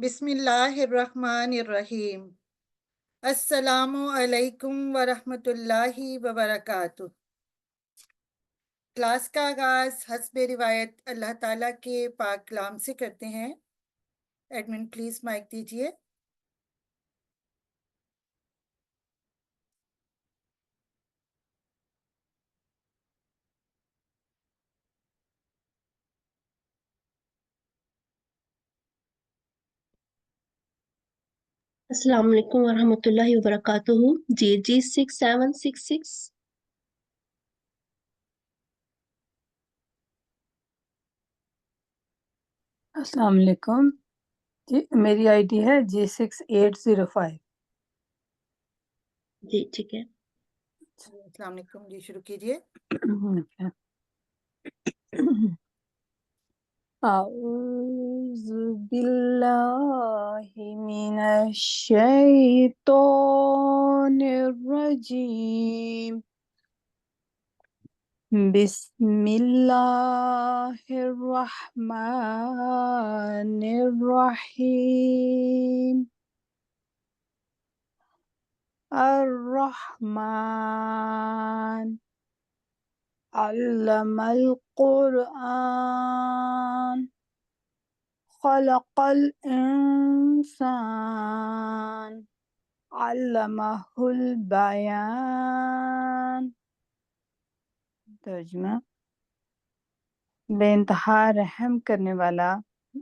بسم اللہ الرحمن الرحیم۔ السلام علیکم ورحمۃ اللہ وبرکاتہ۔ کلاس کا آغاز حسب روایت اللہ تعالیٰ کے پاک کلام سے کرتے ہیں۔ ایڈمن پلیز مائک دیجیے۔ السلام علیکم ورحمۃ اللہ وبرکاتہ۔ جی 6766۔ السلام علیکم جی، میری آئی ڈی ہے G6805۔ جی ٹھیک ہے۔ السلام علیکم، جی شروع کیجیے۔ اعوذ باللہ من الشیطان الرجیم، بسم اللہ الرحمن الرحیم۔ الرحمن علم القرآن، خلق الانسان، علمہ البیان۔ ترجمہ: بے انتہا رحم کرنے والا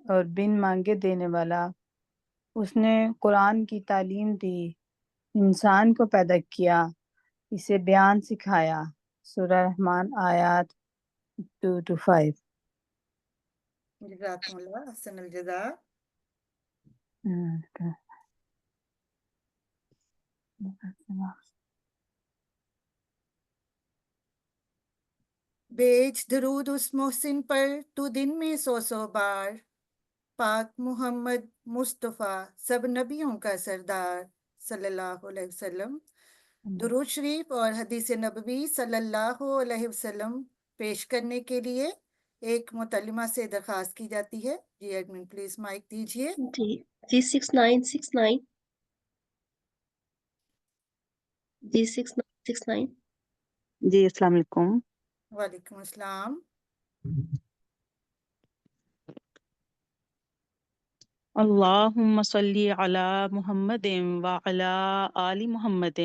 اور بن مانگے دینے والا، اس نے قرآن کی تعلیم دی، انسان کو پیدا کیا، اسے بیان سکھایا۔ سورہ رحمان آیات 2-5۔ جزاکم اللہ، احسن الجزاء۔ بیچ درود اس محسن پر تو دن میں 100 بار، پاک محمد مصطفیٰ سب نبیوں کا سردار صلی اللہ علیہ وسلم۔ درود شریف اور حدیث نبوی صلی اللہ علیہ وسلم پیش کرنے کے لیے ایک متعلمہ سے درخواست کی جاتی ہے۔ جی ایڈمن پلیز مائک دیجیے۔ جی 6969۔ جی 6969۔ جی السلام علیکم۔ وعلیکم السلام۔ اللہم صلی علی محمد وعلی آل محمد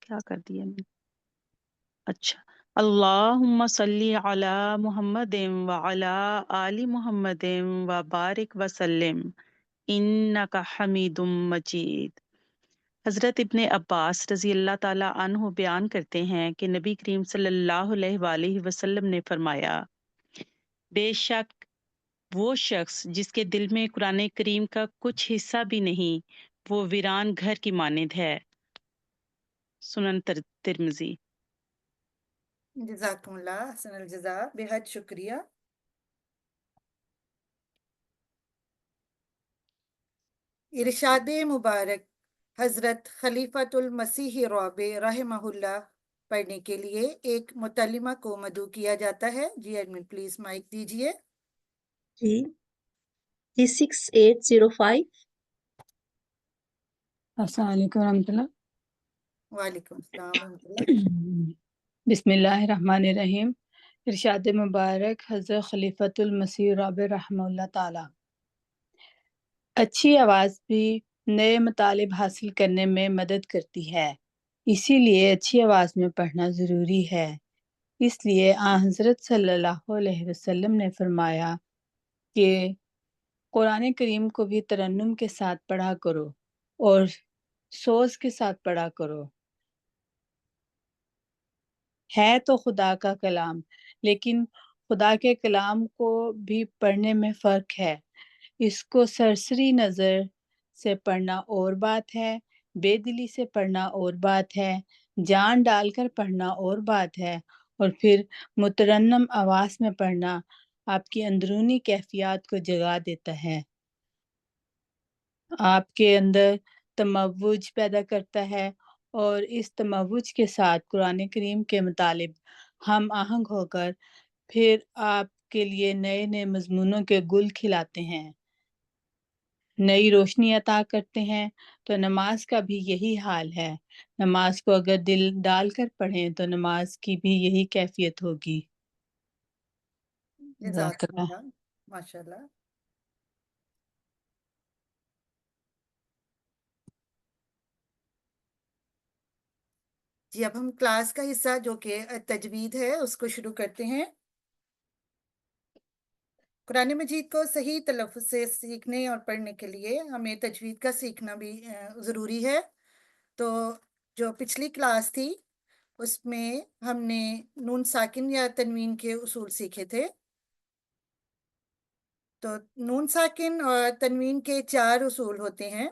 کیا کر دیا میں؟ اچھا، اللہم صلی علی محمد وعلی آل محمد وبارک وسلم انک حمید مجید۔ حضرت ابن عباس رضی اللہ تعالیٰ عنہ بیان کرتے ہیں کہ نبی کریم صلی اللہ علیہ وآلہ وسلم نے فرمایا، بے شک وہ شخص جس کے دل میں قرآن کریم کا کچھ حصہ بھی نہیں، وہ ویران گھر کی مانند ہے۔ سنن ترمذی۔ جزاکم اللہ، احسن الجزاء، بہت شکریہ۔ ارشاد مبارک حضرت خلیفۃ المسیح رابع رحمہ اللہ پڑھنے کے لیے ایک متعلمہ کو مدعو کیا جاتا ہے۔ جی ایڈمن پلیز مائک دیجیے۔ جی 6805۔ السلام علیکم ورحمۃ اللہ۔ وعلیکم السلام ورحمۃ اللہ۔ بسم اللہ الرحمن الرحیم۔ ارشاد مبارک حضرت خلیفۃ المسیح رابع رحمہ اللہ تعالی۔ اچھی آواز بھی نئے مطالب حاصل کرنے میں مدد کرتی ہے، اسی لیے اچھی آواز میں پڑھنا ضروری ہے۔ اس لیے آن حضرت صلی اللہ علیہ وسلم نے فرمایا کہ قرآن کریم کو بھی ترنم کے ساتھ پڑھا کرو اور سوز کے ساتھ پڑھا کرو۔ ہے تو خدا کا کلام، لیکن خدا کے کلام کو بھی پڑھنے میں فرق ہے۔ اس کو سرسری نظر سے پڑھنا اور بات ہے، بے دلی سے پڑھنا اور بات ہے، جان ڈال کر پڑھنا اور بات ہے، اور پھر مترنم آواز میں پڑھنا آپ کی اندرونی کیفیات کو جگا دیتا ہے، آپ کے اندر تموج پیدا کرتا ہے، اور اس تموج کے ساتھ قرآن کریم کے مطالب ہم آہنگ ہو کر پھر آپ کے لیے نئے نئے مضمونوں کے گل کھلاتے ہیں، نئی روشنی عطا کرتے ہیں، تو نماز کا بھی یہی حال ہے۔ نماز کو اگر دل ڈال کر پڑھیں تو نماز کی بھی یہی کیفیت ہوگی۔ جزاک جزاک اللہ۔ اللہ، ماشاء اللہ۔ جی اب ہم کلاس کا حصہ جو کہ تجوید ہے اس کو شروع کرتے ہیں۔ قرآن مجید کو صحیح تلفظ سے سیکھنے اور پڑھنے کے لیے ہمیں تجوید کا سیکھنا بھی ضروری ہے۔ تو جو پچھلی کلاس تھی اس میں ہم نے نون ساکن یا تنوین کے اصول سیکھے تھے۔ تو نون ساکن اور تنوین کے 4 اصول ہوتے ہیں۔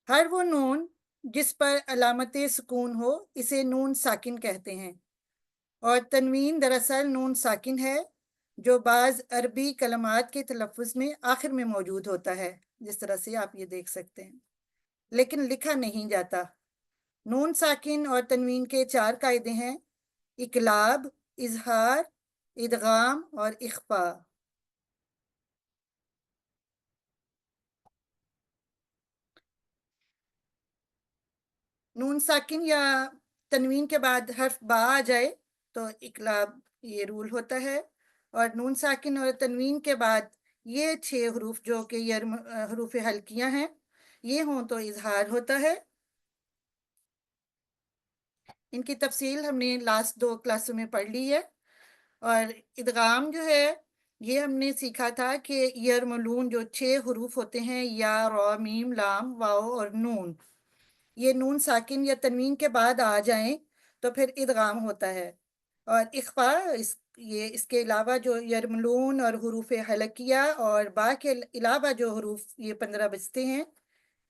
ہر وہ نون جس پر علامت سکون ہو اسے نون ساکن کہتے ہیں، اور تنوین دراصل نون ساکن ہے جو بعض عربی کلمات کے تلفظ میں آخر میں موجود ہوتا ہے، جس طرح سے آپ یہ دیکھ سکتے ہیں، لیکن لکھا نہیں جاتا۔ نون ساکن اور تنوین کے 4 قاعدے ہیں: اقلاب، اظہار، ادغام اور اخفاء۔ نون ساکن یا تنوین کے بعد حرف با آ جائے تو اقلاب یہ رول ہوتا ہے، اور نون ساکن اور تنوین کے بعد یہ 6 حروف جو کہ حروف حلقیاں ہیں یہ ہوں تو اظہار ہوتا ہے۔ ان کی تفصیل ہم نے لاسٹ 2 کلاسوں میں پڑھ لی ہے۔ اور ادغام جو ہے یہ ہم نے سیکھا تھا کہ یرملون جو 6 حروف ہوتے ہیں، یا، را، میم، لام، واو اور نون، یہ نون ساکن یا تنوین کے بعد آ جائیں تو پھر ادغام ہوتا ہے۔ اور اخفاء اس کے علاوہ جو یرملون اور حروف حلقیہ اور با کے علاوہ جو حروف یہ 15 بچتے ہیں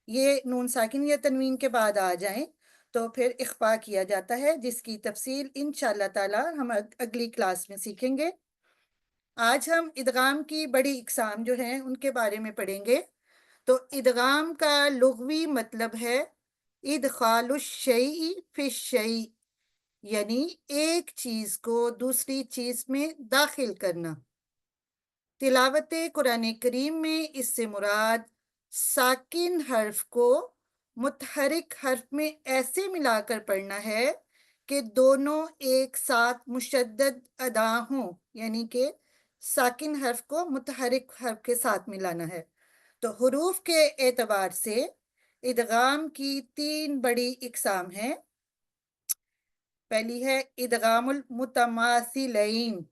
یہ نون ساکن یا تنوین کے بعد آ جائیں تو پھر اخفاء کیا جاتا ہے، جس کی تفصیل انشاءاللہ تعالی ہم اگلی کلاس میں سیکھیں گے۔ آج ہم ادغام کی بڑی اقسام جو ہیں ان کے بارے میں پڑھیں گے۔ تو ادغام کا لغوی مطلب ہے ادخال الشیء فی الشیء، یعنی ایک چیز کو دوسری چیز میں داخل کرنا۔ تلاوت قرآن کریم میں اس سے مراد ساکن حرف کو متحرک حرف میں ایسے ملا کر پڑھنا ہے کہ دونوں ایک ساتھ مشدد ادا ہوں، یعنی کہ ساکن حرف کو متحرک حرف کے ساتھ ملانا ہے۔ تو حروف کے اعتبار سے ادغام کی 3 بڑی اقسام ہیں۔ پہلی ہے ادغام المتماثلین،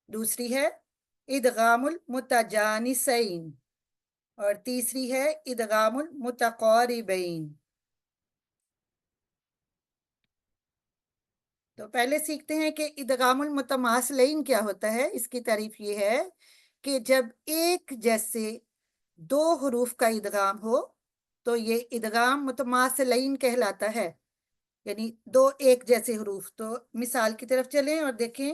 دوسری ہے ادغام المتجانسین، اور تیسری ہے ادغام المتقاربین۔ تو پہلے سیکھتے ہیں کہ ادغام المتماثلین کیا ہوتا ہے۔ اس کی تعریف یہ ہے کہ جب ایک جیسے 2 حروف کا ادغام ہو تو یہ ادغام متماثلین کہلاتا ہے، یعنی 2 ایک جیسے حروف۔ تو مثال کی طرف چلیں اور دیکھیں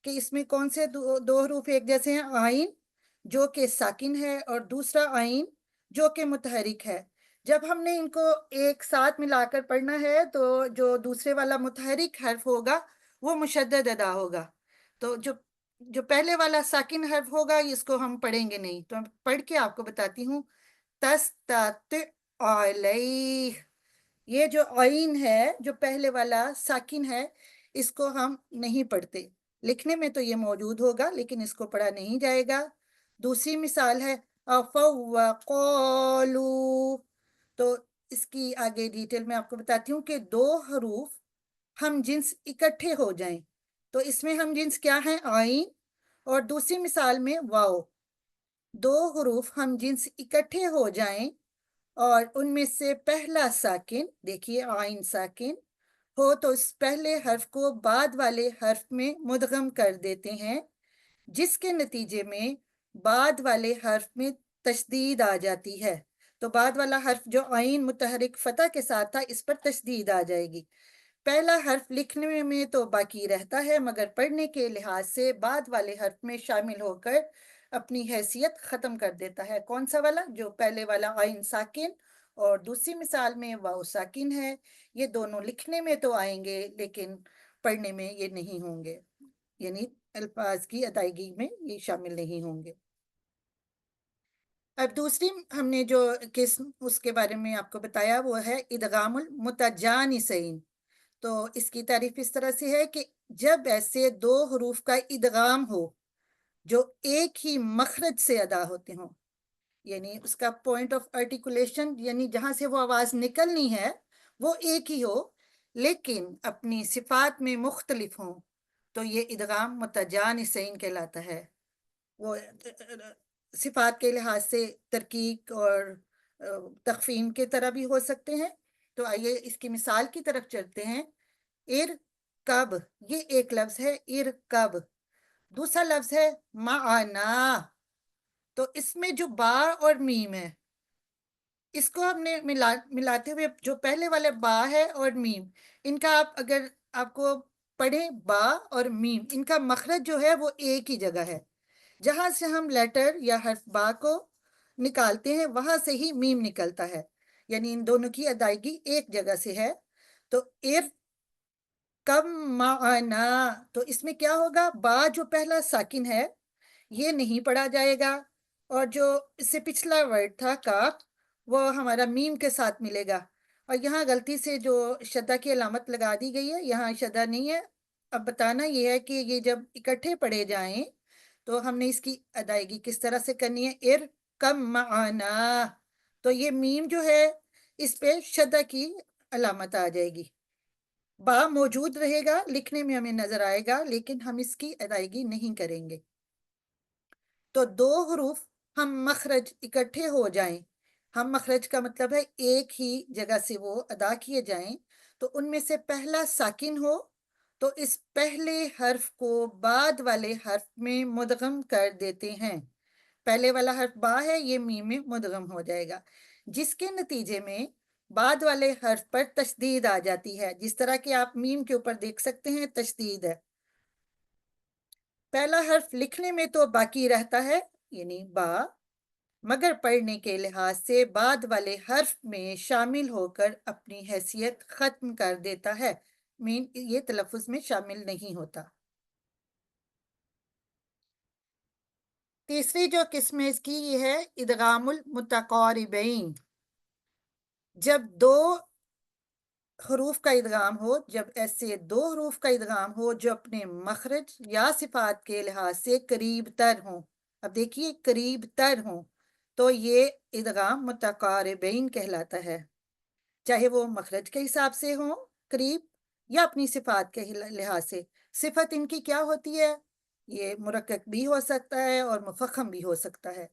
کہ اس میں کون سے 2 حروف ایک جیسے ہیں: آئین جو کہ ساکن ہے اور دوسرا آئین جو کہ متحرک ہے۔ جب ہم نے ان کو ایک ساتھ ملا کر پڑھنا ہے تو جو دوسرے والا متحرک حرف ہوگا وہ مشدد ادا ہوگا، تو جو پہلے والا ساکن حرف ہوگا اس کو ہم پڑھیں گے نہیں۔ تو میں پڑھ کے آپ کو بتاتی ہوں: علیہ، یہ جو عین ہے جو پہلے والا ساکن ہے اس کو ہم نہیں پڑھتے، لکھنے میں تو یہ موجود ہوگا لیکن اس کو پڑھا نہیں جائے گا۔ دوسری مثال ہے وقالو، تو اس کی آگے ڈیٹیل میں آپ کو بتاتی ہوں کہ 2 حروف ہم جنس اکٹھے ہو جائیں تو اس میں ہم جنس کیا ہیں؟ آئین، اور دوسری مثال میں واو۔ 2 حروف ہم جنس اکٹھے ہو جائیں اور ان میں سے پہلا ساکن، دیکھیے آئین ساکن ہو تو اس پہلے حرف کو بعد والے حرف میں مدغم کر دیتے ہیں، جس کے نتیجے میں بعد والے حرف میں تشدید آ جاتی ہے۔ تو بعد والا حرف جو عین متحرک فتح کے ساتھ تھا اس پر تشدید آ جائے گی۔ پہلا حرف لکھنے میں تو باقی رہتا ہے مگر پڑھنے کے لحاظ سے بعد والے حرف میں شامل ہو کر اپنی حیثیت ختم کر دیتا ہے۔ کون سا والا؟ جو پہلے والا عین ساکن اور دوسری مثال میں واو ساکن ہے. یہ دونوں لکھنے میں تو آئیں گے لیکن پڑھنے میں یہ نہیں ہوں گے، یعنی الفاظ کی ادائیگی میں یہ شامل نہیں ہوں گے. اب دوسری ہم نے جو قسم اس کے بارے میں آپ کو بتایا وہ ہے ادغام المتجانسین. تو اس کی تعریف اس طرح سے ہے کہ جب ایسے دو حروف کا ادغام ہو جو ایک ہی مخرج سے ادا ہوتے ہوں، یعنی اس کا پوائنٹ آف آرٹیکولیشن، یعنی جہاں سے وہ آواز نکلنی ہے وہ ایک ہی ہو لیکن اپنی صفات میں مختلف ہوں، تو یہ ادغام متجانسین کہلاتا ہے. وہ صفات کے لحاظ سے ترکیق اور تخفیم کے طرح بھی ہو سکتے ہیں. تو آئیے اس کی مثال کی طرف چلتے ہیں. ارکب، یہ ایک لفظ ہے ارکب. دوسرا لفظ ہے معنا. تو اس میں جو با اور میم ہے اس کو ہم نے ملاتے ہوئے جو پہلے والے با ہے اور میم، ان کا آپ اگر آپ کو پڑھیں با اور میم، ان کا مخرج جو ہے وہ ایک ہی جگہ ہے. جہاں سے ہم لیٹر یا حرف با کو نکالتے ہیں وہاں سے ہی میم نکلتا ہے، یعنی ان دونوں کی ادائیگی ایک جگہ سے ہے. تو کم معنا، تو اس میں کیا ہوگا، با جو پہلا ساکن ہے یہ نہیں پڑھا جائے گا، اور جو اس سے پچھلا ورڈ تھا کاف وہ ہمارا میم کے ساتھ ملے گا. اور یہاں غلطی سے جو شدہ کی علامت لگا دی گئی ہے، یہاں شدہ نہیں ہے. اب بتانا یہ ہے کہ یہ جب اکٹھے پڑھے جائیں تو ہم نے اس کی ادائیگی کس طرح سے کرنی ہے. کم معنا، تو یہ میم جو ہے اس پہ شدہ کی علامت آ جائے گی. با موجود رہے گا، لکھنے میں ہمیں نظر آئے گا لیکن ہم اس کی ادائیگی نہیں کریں گے. تو دو حروف ہم مخرج اکٹھے ہو جائیں، ہم مخرج کا مطلب ہے ایک ہی جگہ سے وہ ادا کیے جائیں، تو ان میں سے پہلا ساکن ہو تو اس پہلے حرف کو بعد والے حرف میں مدغم کر دیتے ہیں. پہلے والا حرف با ہے، یہ میم میں مدغم ہو جائے گا، جس کے نتیجے میں بعد والے حرف پر تشدید آ جاتی ہے. جس طرح کہ آپ میم کے اوپر دیکھ سکتے ہیں تشدید ہے. پہلا حرف لکھنے میں تو باقی رہتا ہے یعنی با، مگر پڑھنے کے لحاظ سے بعد والے حرف میں شامل ہو کر اپنی حیثیت ختم کر دیتا ہے، مین یہ تلفظ میں شامل نہیں ہوتا. تیسری جو قسم ہے اس کی یہ ہے ادغام المتقاربین. جب دو حروف کا ادغام ہو، جب ایسے دو حروف کا ادغام ہو جو اپنے مخرج یا صفات کے لحاظ سے قریب تر ہوں. اب دیکھیے قریب تر ہوں تو یہ ادغام متقاربین کہلاتا ہے، چاہے وہ مخرج کے حساب سے ہوں قریب یا اپنی صفات کے لحاظ سے. صفت ان کی کیا ہوتی ہے، یہ مرکک بھی ہو سکتا ہے اور مفخم بھی ہو سکتا ہے.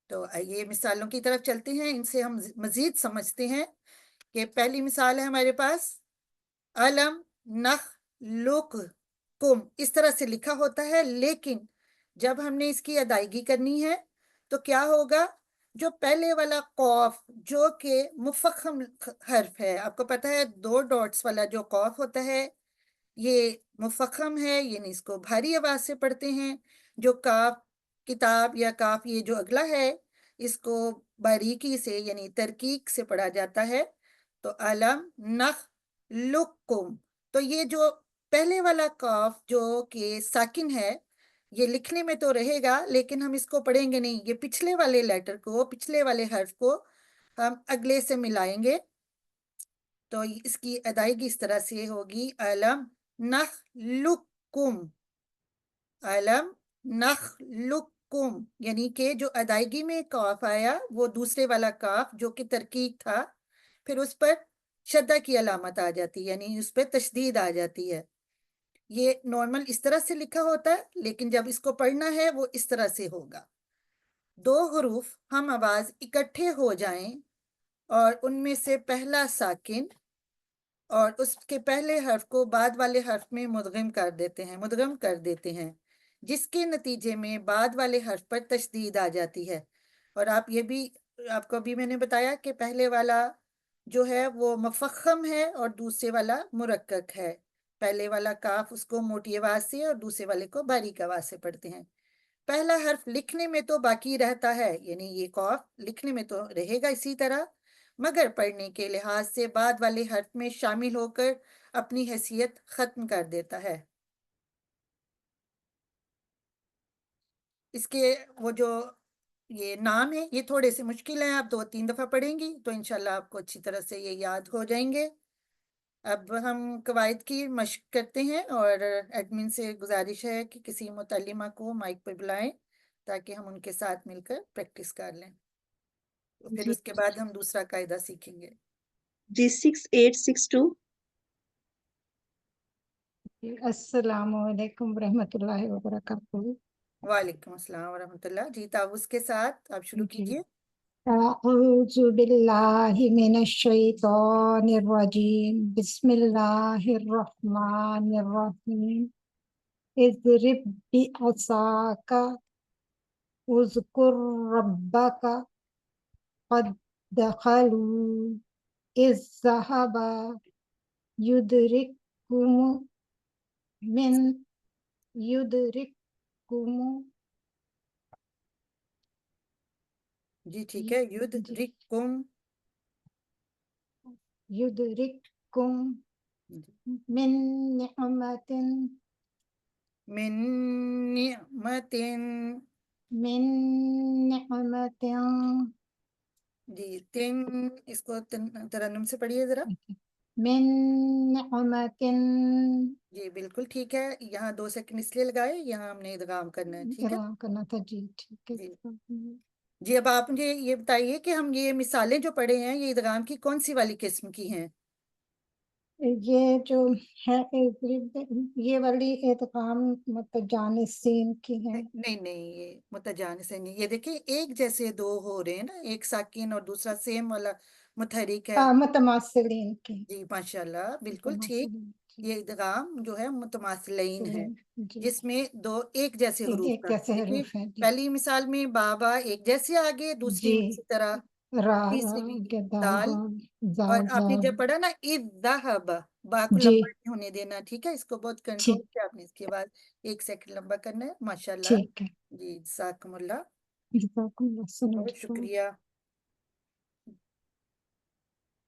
تو آئیے مثالوں کی طرف چلتے ہیں، ان سے ہم مزید سمجھتے ہیں. کہ پہلی مثال ہے ہمارے پاس علم نخلقکم، اس طرح سے لکھا ہوتا ہے لیکن جب ہم نے اس کی ادائیگی کرنی ہے تو کیا ہوگا، جو پہلے والا قوف جو کہ مفخم حرف ہے، آپ کو پتہ ہے دو ڈاٹس والا جو قوف ہوتا ہے یہ مفخم ہے، یعنی اس کو بھاری آواز سے پڑھتے ہیں. جو کاف کتاب یا کاف یہ جو اگلا ہے اس کو باریکی سے یعنی ترکیق سے پڑھا جاتا ہے. تو علم نخلقکم، تو یہ جو پہلے والا کاف جو کہ ساکن ہے یہ لکھنے میں تو رہے گا لیکن ہم اس کو پڑھیں گے نہیں، یہ پچھلے والے لیٹر کو، پچھلے والے حرف کو ہم اگلے سے ملائیں گے. تو اس کی ادائیگی اس طرح سے ہوگی علم نخلقکم، علم نخلقکم، یعنی کہ جو ادائیگی میں کاف آیا وہ دوسرے والا کاف جو کہ ترکیق تھا پھر اس پر شدہ کی علامت آ جاتی ہے، یعنی اس پہ تشدید آ جاتی ہے. یہ نارمل اس طرح سے لکھا ہوتا ہے لیکن جب اس کو پڑھنا ہے وہ اس طرح سے ہوگا. دو حروف ہم آواز اکٹھے ہو جائیں اور ان میں سے پہلا ساکن اور اس کے پہلے حرف کو بعد والے حرف میں مدغم کر دیتے ہیں جس کے نتیجے میں بعد والے حرف پر تشدید آ جاتی ہے. اور آپ کو بھی میں نے بتایا کہ پہلے والا جو ہے وہ مفخم ہے اور دوسرے والا مرکک ہے. پہلے والا کاف اس کو موٹی آواز سے اور دوسرے والے کو باریک آواز سے پڑھتے ہیں. پہلا حرف لکھنے میں تو باقی رہتا ہے، یعنی یہ قاف لکھنے میں تو رہے گا اسی طرح، مگر پڑھنے کے لحاظ سے بعد والے حرف میں شامل ہو کر اپنی حیثیت ختم کر دیتا ہے۔ اس کے وہ جو یہ نام ہے یہ تھوڑے سے مشکل ہیں، آپ 2-3 دفعہ پڑھیں گی تو انشاءاللہ آپ کو اچھی طرح سے یہ یاد ہو جائیں گے۔ اب ہم قواعد کی مشق کرتے ہیں، اور ایڈمن سے گزارش ہے کہ کسی متعلمہ کو مائک پر بلائیں تاکہ ہم ان کے ساتھ مل کر پریکٹس کر لیں، پھر جی اس کے بعد ہم دوسرا قاعدہ سیکھیں گے۔ G6862 السلام علیکم ورحمۃ اللہ وبرکاتہ۔ وعلیکم السلام ورحمۃ اللہ۔ جی تاؤس کے ساتھ آپ شروع جی کیجئے۔ اعوذ باللہ من الشیطان الرجیم، بسم اللہ الرحمن الرحیم۔ اضرب بعصاک واذکر ربک قد دخلوا اذ ذهب یدرککم جی ٹھیک ہے، یدرککم۔ یدرککم من نعمت من نعمت۔ من نعمت جی تن، اس کو ترنم سے پڑھیے ذرا۔ من نعمت جی بالکل ٹھیک ہے، یہاں 2 سیکنڈ اس لیے لگائے، یہاں ہم نے ادغام کرنا ہے، ٹھیک ہے۔ ادغام کرنا تھا، جی ٹھیک جی ہے۔ جی اب آپ مجھے یہ بتائیے کہ ہم یہ مثالیں جو پڑھے ہیں یہ ادغام کی کون سی والی قسم کی ہیں؟ یہ جو ہے یہ والی ادغام متجانسین کی ہے۔ نہیں نہیں، یہ متجانس نہیں، یہ دیکھیں ایک جیسے 2 ہو رہے ہیں نا، ایک ساکن اور دوسرا سیم والا متحرک ہے۔ متماثلین کی، جی ماشاءاللہ بالکل ٹھیک۔ متماثلین کی، یہ ادغام جو ہے متماثلین ہے، جی جس میں 2 ایک جیسے حروف ایک کا، جیسے دیکھیے حروف ہیں، جی پہلی مثال میں بابا ایک جیسے آگے، دوسری جی میں اسی طرح، را تیسری میں دال دال۔ اور زال آپ نے زال، جب پڑھا نا اذ با کو جی لمبا نہیں ہونے دینا، ٹھیک ہے، اس کو بہت کنٹرول ٹھیک کیا آپ نے، اس کے بعد 1 سیکنڈ لمبا کرنا ہے، ماشاءاللہ۔ ٹھیک ہے۔ جی جزاکم اللہ، جزاکم اللہ، السلام بہت علیکم۔ شکریہ۔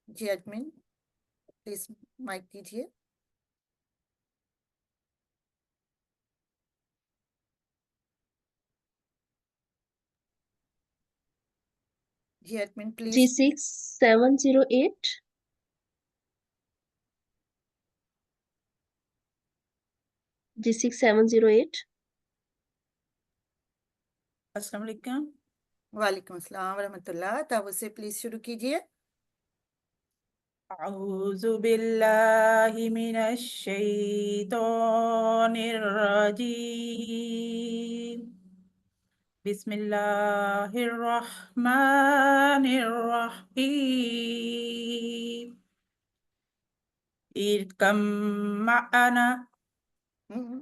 جی ایڈمن پلیز مائک دیجیے۔ جی ایڈمن پلیز۔ G6708 G6708 السلام علیکم۔ وعلیکم السلام ورحمۃ اللہ، تب سے پلیز شروع کیجیے۔ اعوذ باللہ من الشیطان الرجیم، بسم اللہ الرحمن الرحیم، ارکم معنا،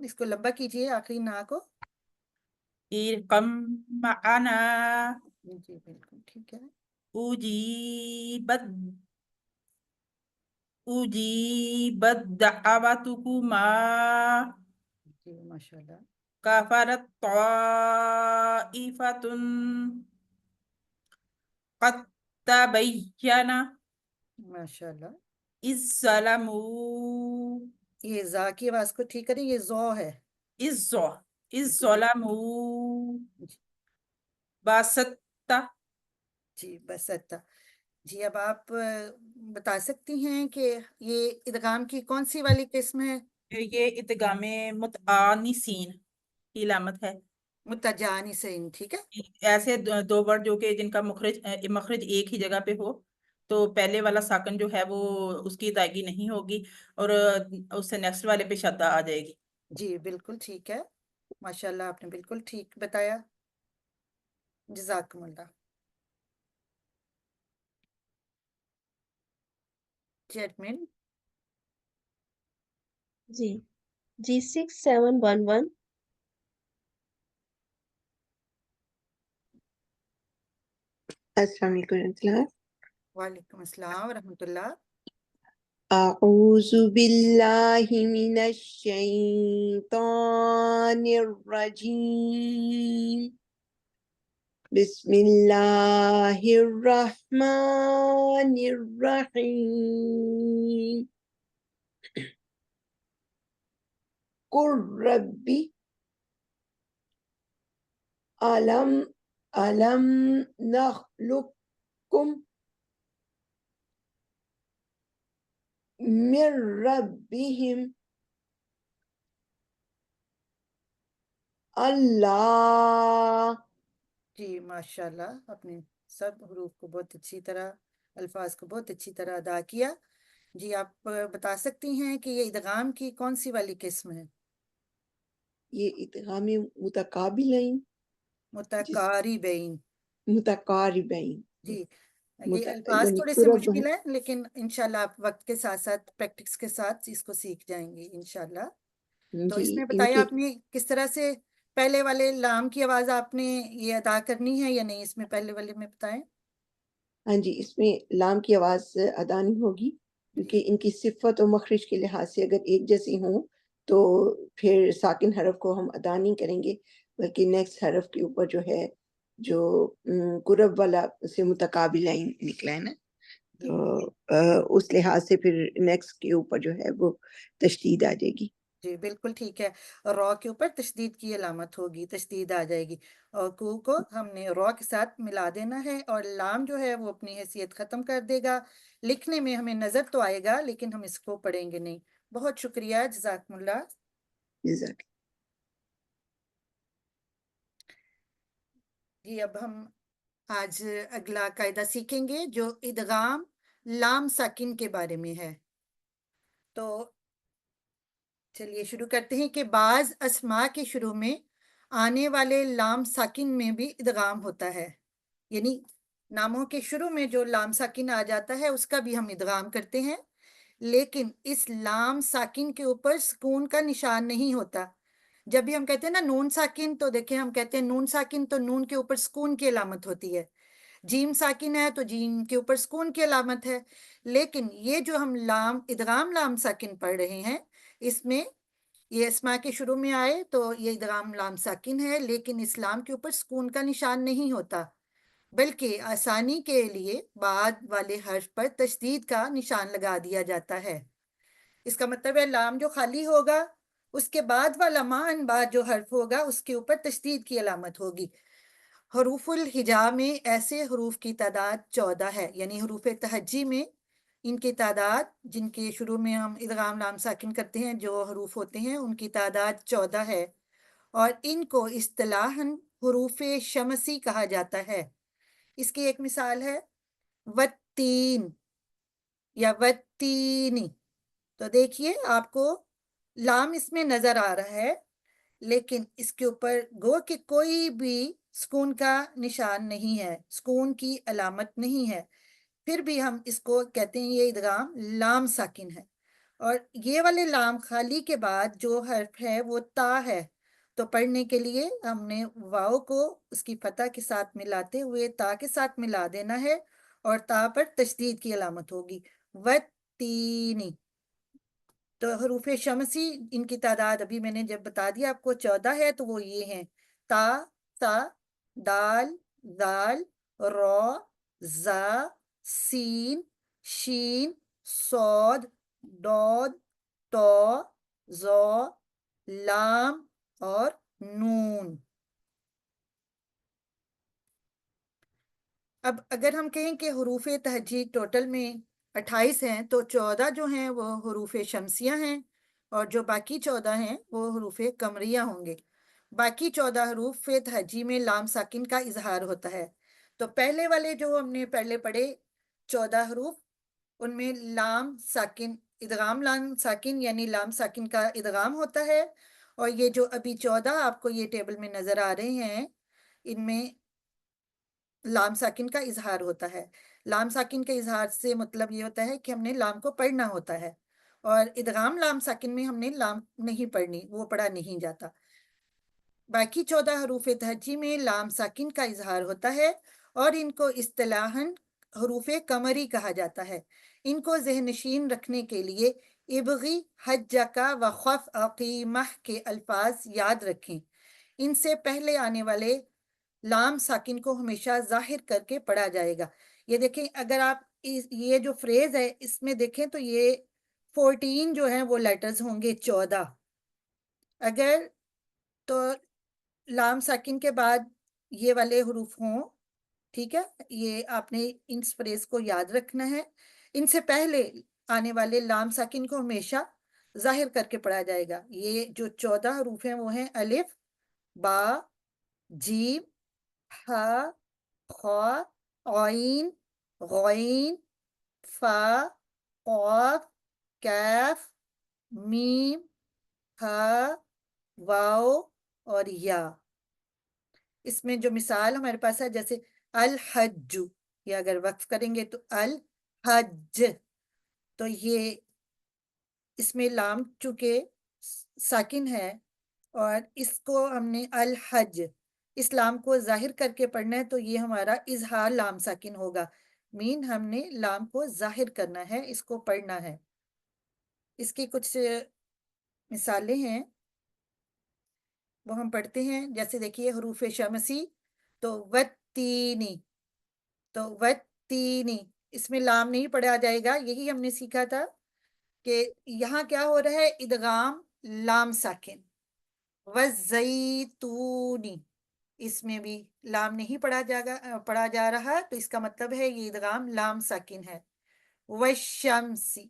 اس کو لمبا کیجیے آخری نا کو۔ ارکم معنا، جی بالکل ٹھیک ہے۔ اجیبت دعوتکما، جی ماشاءاللہ۔ کفرت طائفۃ قد تبین ماشاءاللہ۔ اذ ظلموا، یہ زا کی آواز کو ٹھیک کریں، یہ زو ہے۔ اذ ظلموا جی باسط، جی بس اتا۔ جی اب آپ بتا سکتی ہیں کہ یہ ادغام کی کون سی والی قسم ہے؟ یہ ادغام متآنسین کی علامت ہے۔ متجانسین، ٹھیک ہے۔ ایسے 2 ورڈ جو کہ جن کا مخرج ایک ہی جگہ پہ ہو، تو پہلے والا ساکن جو ہے وہ اس کی ادائیگی نہیں ہوگی، اور اس سے نیکسٹ والے پہ شدہ آ جائے گی۔ جی بالکل ٹھیک ہے، ماشاءاللہ آپ نے بالکل ٹھیک بتایا، جزاکم اللہ۔ جی ایڈمن۔ جی G6711 السلام علیکم ورحمۃ اللہ۔ وعلیکم السلام ورحمۃ اللہ۔ اعوذ باللہ من الشیطان الرجیم، بسم اللہ الرحمن الرحیم قل ربی علم نخلقکم من ربہم اللہ. جی ماشاءاللہ، آپ نے سب حروف کو بہت اچھی طرح، الفاظ کو بہت اچھی طرح ادا کیا. جی آپ بتا سکتی ہیں کہ یہ ادغام کی کون سی والی قسم ہے؟ یہ ادغام متقابلین متقاربین. متقاربین جی یہ الفاظ یعنی تھوڑے سے قرب مشکل ہے. ہیں، لیکن انشاءاللہ آپ وقت کے ساتھ ساتھ پریکٹس کے ساتھ اس کو سیکھ جائیں گے انشاءاللہ. تو جی اس میں ان بتایا کے آپ نے کس طرح سے پہلے والے لام کی آواز آپ نے یہ ادا کرنی ہے یا نہیں؟ اس میں پہلے والے میں بتائیں. ہاں جی، اس میں لام کی آواز ادا نہیں ہوگی کیونکہ ان کی صفت و مخرج کے لحاظ سے اگر ایک جیسی ہوں تو پھر ساکن حرف کو ہم ادا نہیں کریں گے، بلکہ نیکسٹ حرف کے اوپر جو ہے جو قرب والا سے متقابلین نکلا ہے نا، تو اس لحاظ سے پھر نیکسٹ کے اوپر جو ہے وہ تشدید آ جائے گی. جی بالکل ٹھیک ہے. را کے اوپر تشدید کی علامت ہوگی، تشدید آ جائے گی، اور کو ہم نے را کے ساتھ ملا دینا ہے، اور لام جو ہے وہ اپنی حیثیت ختم کر دے گا. لکھنے میں ہمیں نظر تو آئے گا لیکن ہم اس کو پڑھیں گے نہیں. بہت شکریہ، جزاکم اللہ. جزاک. جی اب ہم آج اگلا قاعدہ سیکھیں گے جو ادغام لام ساکن کے بارے میں ہے. تو چلیے شروع کرتے ہیں کہ بعض اسماء کے شروع میں آنے والے لام ساکن میں بھی ادغام ہوتا ہے، یعنی ناموں کے شروع میں جو لام ساکن آ جاتا ہے اس کا بھی ہم ادغام کرتے ہیں، لیکن اس لام ساکن کے اوپر سکون کا نشان نہیں ہوتا. جب بھی ہم کہتے ہیں نا نون ساکن، تو دیکھیں ہم کہتے ہیں نون ساکن تو نون کے اوپر سکون کی علامت ہوتی ہے، جیم ساکن ہے تو جیم کے اوپر سکون کی علامت ہے. لیکن یہ جو ہم لام ادغام لام ساکن پڑھ رہے ہیں، اس میں یہ اسماء کے شروع میں آئے تو یہ ادغام لام ساکن ہے، لیکن اس لام کے اوپر سکون کا نشان نہیں ہوتا، بلکہ آسانی کے لیے بعد والے حرف پر تشدید کا نشان لگا دیا جاتا ہے. اس کا مطلب ہے لام جو خالی ہوگا اس کے بعد والا ماں بعد جو حرف ہوگا اس کے اوپر تشدید کی علامت ہوگی. حروف الہجا میں ایسے حروف کی تعداد 14 ہے، یعنی حروف تہجی میں ان کی تعداد جن کے شروع میں ہم ادغام لام ساکن کرتے ہیں جو حروف ہوتے ہیں ان کی تعداد 14 ہے، اور ان کو اصطلاحاً حروف شمسی کہا جاتا ہے. اس کی ایک مثال ہے وتین یا وتینی. تو دیکھیے آپ کو لام اس میں نظر آ رہا ہے لیکن اس کے اوپر گو کہ کوئی بھی سکون کا نشان نہیں ہے، سکون کی علامت نہیں ہے، پھر بھی ہم اس کو کہتے ہیں یہ ادغام لام ساکن ہے. اور یہ والے لام خالی کے بعد جو حرف ہے وہ تا ہے، تو پڑھنے کے لیے ہم نے واو کو اس کی فتح کے ساتھ ملاتے ہوئے تا کے ساتھ ملا دینا ہے، اور تا پر تشدید کی علامت ہوگی وتینی. تو حروف شمسی ان کی تعداد ابھی میں نے جب بتا دیا آپ کو 14 ہے، تو وہ یہ ہیں تا، سا، دال، زال، را، زا، سین، شین، صاد، ڈاد، تو، زو، لام اور نون. اب اگر ہم کہیں کہ حروف تہجی ٹوٹل میں 28 ہیں تو 14 جو ہیں وہ حروف شمسیہ ہیں اور جو باقی 14 ہیں وہ حروف قمریہ ہوں گے. باقی 14 حروف تہجی میں لام ساکن کا اظہار ہوتا ہے. تو پہلے والے جو ہم نے پہلے پڑھے 14 حروف ان میں لام ساکن ادغام لام ساکن یعنی لام ساکن کا ادغام ہوتا ہے، اور یہ جو ابھی 14 آپ کو یہ ٹیبل میں نظر آ رہے ہیں ان میں لام ساکن کا اظہار ہوتا ہے. لام ساکن کے اظہار سے مطلب یہ ہوتا ہے کہ ہم نے لام کو پڑھنا ہوتا ہے، اور ادغام لام ساکن میں ہم نے لام نہیں پڑھنی، وہ پڑھا نہیں جاتا. باقی 14 حروف تہجی میں لام ساکن کا اظہار ہوتا ہے اور ان کو اصطلاحاً حروف قمری کہا جاتا ہے. ان کو ذہن نشین رکھنے کے لیے ابغی، حجکا و خف عقیمہ کے الفاظ یاد رکھیں. ان سے پہلے آنے والے لام ساکن کو ہمیشہ ظاہر کر کے پڑھا جائے گا. یہ دیکھیں اگر آپ یہ جو فریز ہے اس میں دیکھیں تو یہ 14 جو ہیں وہ لیٹرز ہوں گے 14. اگر تو لام ساکن کے بعد یہ والے حروف ہوں، ٹھیک ہے، یہ آپ نے ان فریز کو یاد رکھنا ہے. ان سے پہلے آنے والے لام ساکن کو ہمیشہ ظاہر کر کے پڑھا جائے گا. یہ جو 14 حروف ہیں وہ ہیں الف، با، جیم، ہا، خا، عین، غین، فا، قاف، کیف، میم، ہا، واو اور یا. اس میں جو مثال ہمارے پاس ہے جیسے الحج، یہ اگر وقف کریں گے تو الحج، تو یہ اس میں لام چونکہ ساکن ہے اور اس کو ہم نے الحج اس لام کو ظاہر کر کے پڑھنا ہے تو یہ ہمارا اظہار لام ساکن ہوگا. مین ہم نے لام کو ظاہر کرنا ہے، اس کو پڑھنا ہے. اس کی کچھ مثالیں ہیں وہ ہم پڑھتے ہیں. جیسے دیکھیے حروف شمسی تو وتینی، تو وتینی اس میں لام نہیں پڑھا جائے گا. یہی ہم نے سیکھا تھا کہ یہاں کیا ہو رہا ہے، ادغام لام ساکن. وزیتونی اس میں بھی لام نہیں پڑھا جا رہا، تو اس کا مطلب ہے یہ ادغام لام ساکن ہے. والشمسی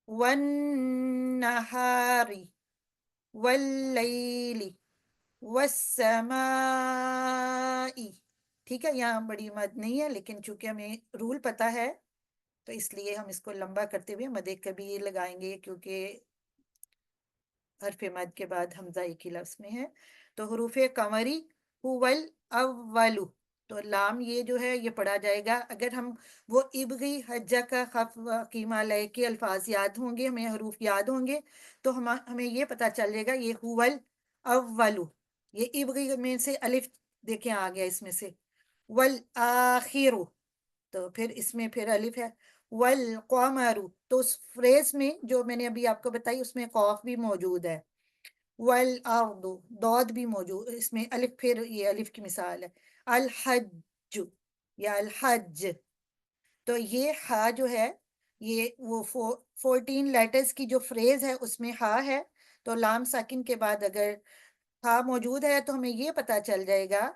والنہاری واللیلی والسمائی. ٹھیک ہے، یہاں بڑی مد نہیں ہے لیکن چونکہ ہمیں رول پتہ ہے تو اس لیے ہم اس کو لمبا کرتے ہوئے مد کبیر لگائیں گے، کیونکہ حرف مد کے بعد حمزہ ایک ہی لفظ میں ہے. تو حروف قمری هو الاول، تو لام یہ جو ہے یہ پڑھا جائے گا. اگر ہم وہ ابغی حجہ کا خف قیمہ لے کے الفاظ یاد ہوں گے، ہمیں حروف یاد ہوں گے تو ہمیں یہ پتہ چل جائے گا یہ هو الاول. یہ ابغی میں سے الف دیکھیں آ گیا اس میں سے. والآخر، تو پھر اس میں پھر الف ہے. والقمر، تو اس فریز میں جو میں نے ابھی آپ کو بتائی اس میں قاف بھی موجود ہے. والارض، ضاد بھی موجود، اس میں الف، پھر یہ الف کی مثال ہے. الحج یا الحج، تو یہ ہا جو ہے یہ وہ 14 لیٹرز کی جو فریز ہے اس میں ہا ہے. تو لام ساکن کے بعد اگر ہا موجود ہے تو ہمیں یہ پتہ چل جائے گا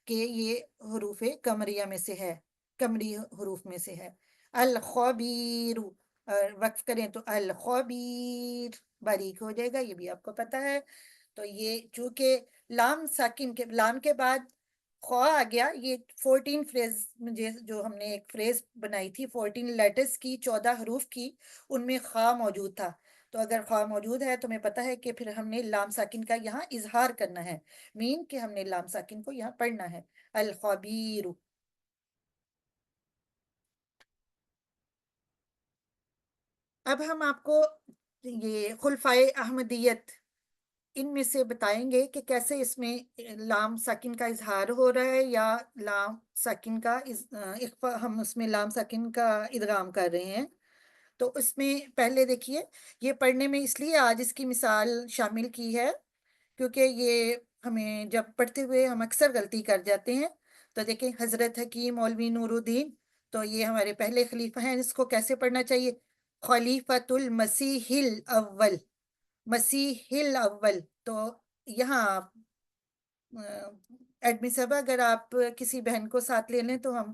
کہ یہ حروف قمریہ میں سے ہے، قمری حروف میں سے ہے. الخبیر، اور وقف کریں تو الخبیر باریک ہو جائے گا، یہ بھی آپ کو پتہ ہے. تو یہ چونکہ لام ساکن کے لام کے بعد خوا آ گیا، یہ 14 فریز مجھے جو ہم نے ایک فریز بنائی تھی 14 لیٹرز کی 14 حروف کی، ان میں خواہ موجود تھا. تو اگر خواہ موجود ہے تو ہمیں پتہ ہے کہ پھر ہم نے لام ساکن کا یہاں اظہار کرنا ہے، مین کہ ہم نے لام ساکن کو یہاں پڑھنا ہے. الخبیر. اب ہم آپ کو یہ خلفائے احمدیت ان میں سے بتائیں گے کہ کیسے اس میں لام ساکن کا اظہار ہو رہا ہے یا لام ساکن کا اخفا، ہم اس میں لام ساکن کا ادغام کر رہے ہیں. تو اس میں پہلے دیکھیے، یہ پڑھنے میں اس لیے آج اس کی مثال شامل کی ہے کیونکہ یہ ہمیں جب پڑھتے ہوئے ہم اکثر غلطی کر جاتے ہیں. تو دیکھیں حضرت حکیم مولوی نور الدین، تو یہ ہمارے پہلے خلیفہ ہیں، اس کو کیسے پڑھنا چاہیے؟ خلیفۃ المسیح الاول، مسیح الاول. تو یہاں ایڈمی صاحبہ اگر آپ کسی بہن کو ساتھ لے لیں تو ہم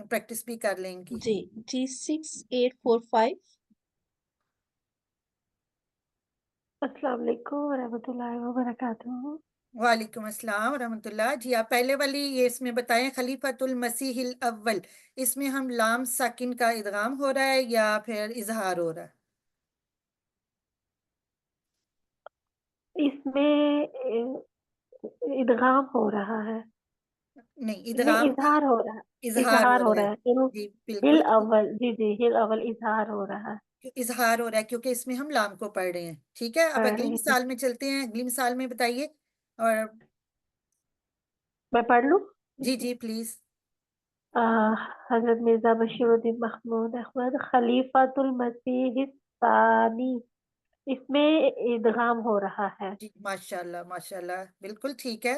پریکٹس بھی کر لیں گی. جی G6845. السلام علیکم ورحمۃ اللہ وبرکاتہ. وعلیکم السلام ورحمۃ اللہ. جی آپ پہلے والی یہ اس میں بتائیں خلیفۃ المسیح الاول، اس میں ہم لام ساکن کا ادغام ہو رہا ہے یا پھر اظہار ہو رہا ہے؟ اس میں ادغام ہو رہا ہے، نہیں نہیں ادغام اظہار ہو رہا ہے، اظہار اظہار ہو ہو رہا رہا ہے. ہے. جی ہل بالکل اول، جی جی ہل اول اظہار ہو رہا ہے. اظہار ہو رہا ہے کیونکہ اس میں ہم لام کو پڑھ رہے ہیں. ٹھیک ہے، اب پڑھ اگلی رہے ہیں. مثال میں چلتے ہیں. اگلی مثال میں بتائیے. اور میں پڑھ لوں؟ جی جی پلیز. حضرت مرزا بشیر الدین محمود احمد خلیفۃ المسیح الثانی، اس میں ادغام ہو رہا ہے. جی ماشاء اللہ ماشاء اللہ، بالکل ٹھیک ہے.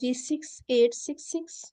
G6866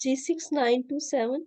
G6927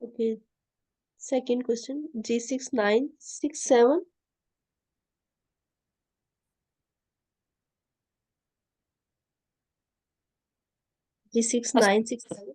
Okay, second question G6967 G6967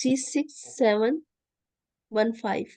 G6715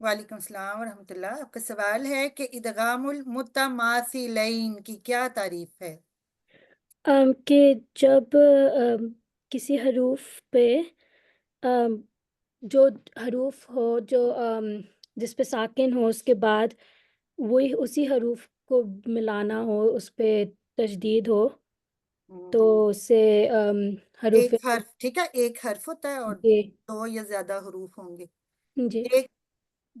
وعلیکم السلام ورحمۃ اللہ. آپ کا سوال ہے کہ ادغام المتماثلین کی کیا تعریف ہے؟ کہ جب کسی حروف پہ جو حروف ہو جو جس پہ ساکن ہو اس کے بعد وہی اسی حروف کو ملانا ہو، اس پہ تشدید ہو تو اس سے حروف ایک حرف، ٹھیک ہے، ایک حرف ہوتا ہے اور جی دو یا زیادہ حروف ہوں گے. جی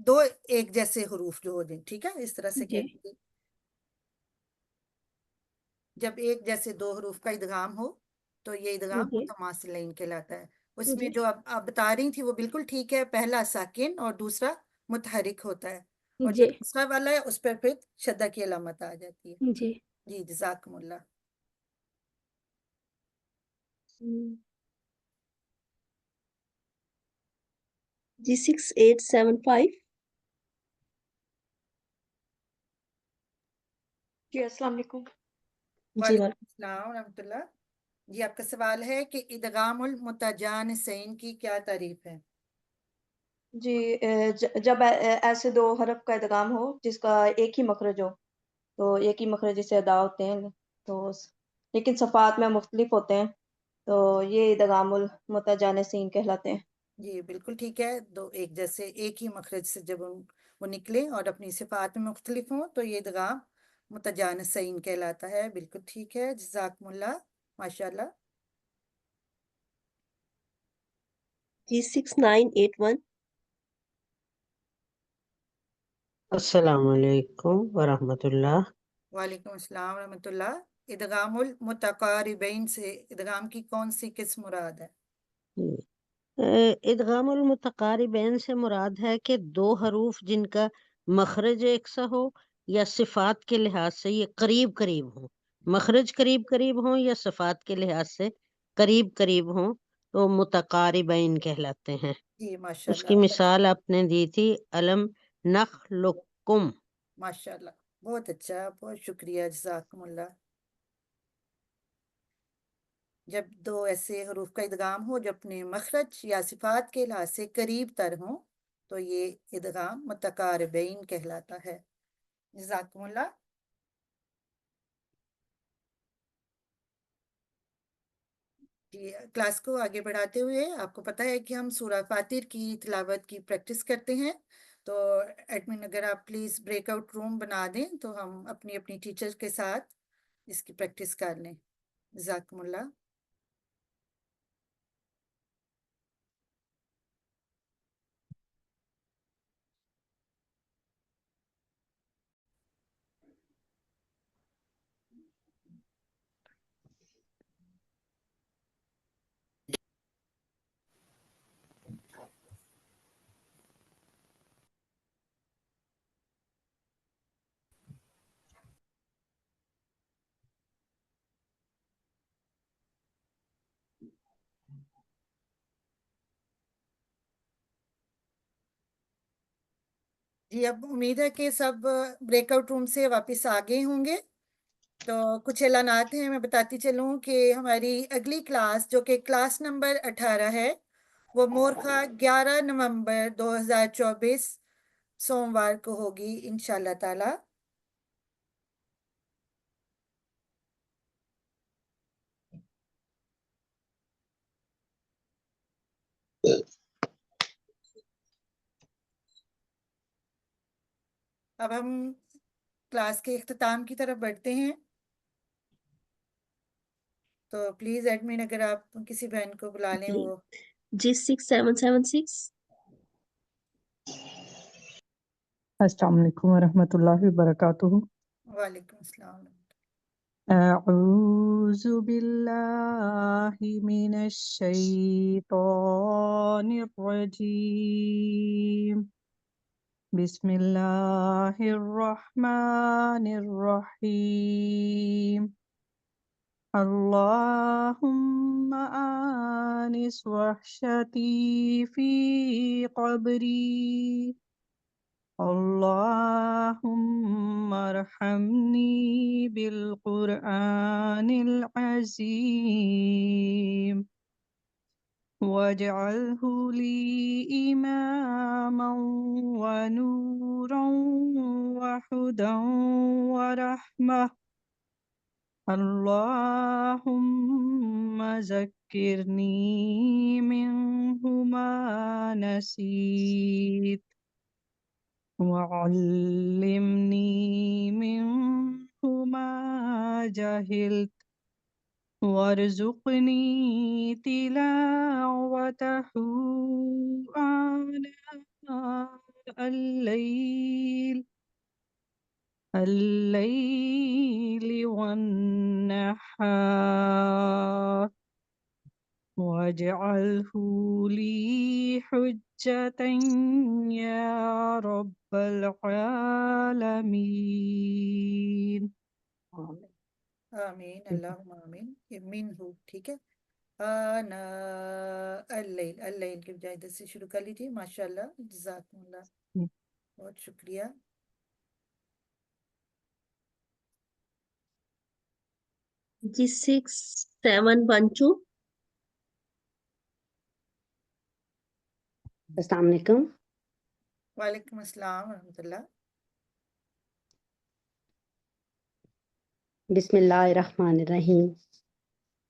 دو ایک جیسے حروف جو ہو جائیں، ٹھیک ہے، اس طرح سے جی کہتے ہیں. جب ایک جیسے دو حروف کا ادغام ہو تو یہ ادغام جی متماثلین کہلاتا ہے. اس میں جی جو آپ بتا رہی تھی وہ بالکل ٹھیک ہے. پہلا ساکن اور دوسرا متحرک ہوتا ہے، اور جو جی دوسرا والا ہے اس پر پھر شدہ کی علامت آ جاتی ہے. جی جی جزاکم اللہ. G6875. جی السلام علیکم. جی وعلیکم وعلیکم. السلام ورحمۃ اللہ. جی آپ کا سوال ہے کہ ادغام المتجانسین کی کیا تعریف ہے؟ جی جب ایسے دو حرف کا ادغام ہو جس کا ایک ہی مخرج ہو، تو ایک ہی مخرج سے ادا ہوتے ہیں تو لیکن صفات میں مختلف ہوتے ہیں، تو یہ ادغام المتجانسین کہلاتے ہیں. جی بالکل ٹھیک ہے. دو ایک جیسے ایک ہی مخرج سے جب وہ نکلے اور اپنی صفات میں مختلف ہوں تو یہ ادغام متجانسین کہلاتا ہے. بالکل ٹھیک ہے، جزاکم اللہ، ماشاء اللہ. G6981. السلام علیکم ورحمۃ اللہ. وعلیکم السلام ورحمۃ اللہ. ادغام المتقاربین سے ادغام کی کون سی قسم مراد ہے؟ ادغام المتقاربین سے مراد ہے کہ دو حروف جن کا مخرج ایک سا ہو یا صفات کے لحاظ سے یہ قریب قریب ہوں، مخرج قریب قریب ہوں یا صفات کے لحاظ سے قریب قریب ہوں تو متقاربین کہلاتے ہیں. جی ماشاء اس کی اللہ، مثال آپ نے دی تھی علم نخلقکم. ماشاء اللہ، بہت اچھا، بہت شکریہ، جزاکم اللہ. جب دو ایسے حروف کا ادغام ہو جو اپنے مخرج یا صفات کے لحاظ سے قریب تر ہوں تو یہ ادغام متقاربین کہلاتا ہے. جزاکم اللہ. جی کلاس کو آگے بڑھاتے ہوئے آپ کو پتہ ہے کہ ہم سورہ فاتر کی تلاوت کی پریکٹس کرتے ہیں، تو ایڈمن اگر آپ پلیز بریک آؤٹ روم بنا دیں تو ہم اپنی اپنی ٹیچر کے ساتھ اس کی پریکٹس کر لیں. جزاکم اللہ. جی اب امید ہے کہ سب بریک آؤٹ روم سے واپس آ گئے ہوں گے. تو کچھ اعلانات ہیں، میں بتاتی چلوں کہ ہماری اگلی کلاس جو کہ کلاس نمبر 18 ہے وہ مورخہ 11 نومبر 2024 سوموار کو ہوگی انشاءاللہ تعالی. اب ہم کلاس کے اختتام کی طرف بڑھتے ہیں، تو پلیز ایڈمن اگر آپ کسی بہن کو بلا لیں. جی وہ G6776. السلام علیکم ورحمۃ اللہ وبرکاتہ. وعلیکم السلام. اعوذ باللہ من الشیطان الرجیم. بسم اللہ الرحمن الرحیم. اللہم آنس وحشتی فی قبری. اللهم ارحمني بالقرآن العظيم واجعله لي إماما نورا وهدى ورحمة اللهم ذكرني منه ما نسيت وعلمني منه ما جهلت وارزقني تلاوته آناء الليل والنهار واجعله لي حجة يا رب العالمين آمین اللہم آمین. یہ من ہو ٹھیک ہے. آنا اللیل، اللیل کی بجائے ادھر سے شروع کر لیجیے. ماشاءاللہ، جزاکم اللہ، بہت شکریہ. جی 6712. السلام علیکم. وعلیکم السلام ورحمۃ اللہ. بسم اللہ الرحمن الرحیم.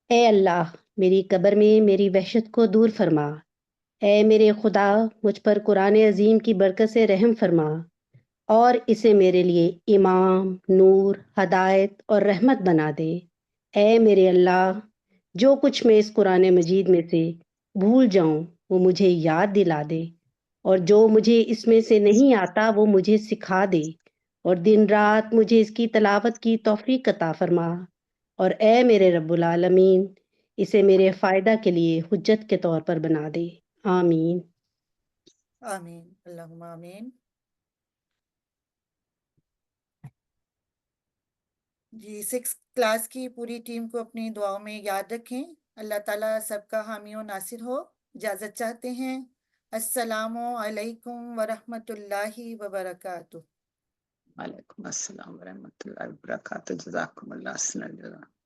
اے اللہ میری قبر میں میری وحشت کو دور فرما. اے میرے خدا مجھ پر قرآن عظیم کی برکت سے رحم فرما اور اسے میرے لیے امام، نور، ہدایت اور رحمت بنا دے. اے میرے اللہ جو کچھ میں اس قرآن مجید میں سے بھول جاؤں وہ مجھے یاد دلا دے، اور جو مجھے اس میں سے نہیں آتا وہ مجھے سکھا دے، اور دن رات مجھے اس کی تلاوت کی توفیق عطا فرما. اور اے میرے رب العالمین اسے میرے فائدہ کے لیے حجت کے طور پر بنا دے. آمین. آمین اللہم آمین. جی 6 کلاس کی پوری ٹیم کو اپنی دعاؤں میں یاد رکھیں. اللہ تعالیٰ سب کا حامی و ناصر ہو. اجازت چاہتے ہیں. السلام علیکم ورحمۃ اللہ وبرکاتہ. وعلیکم السلام ورحمۃ اللہ وبرکاتہ. جزاکم اللہ خیر.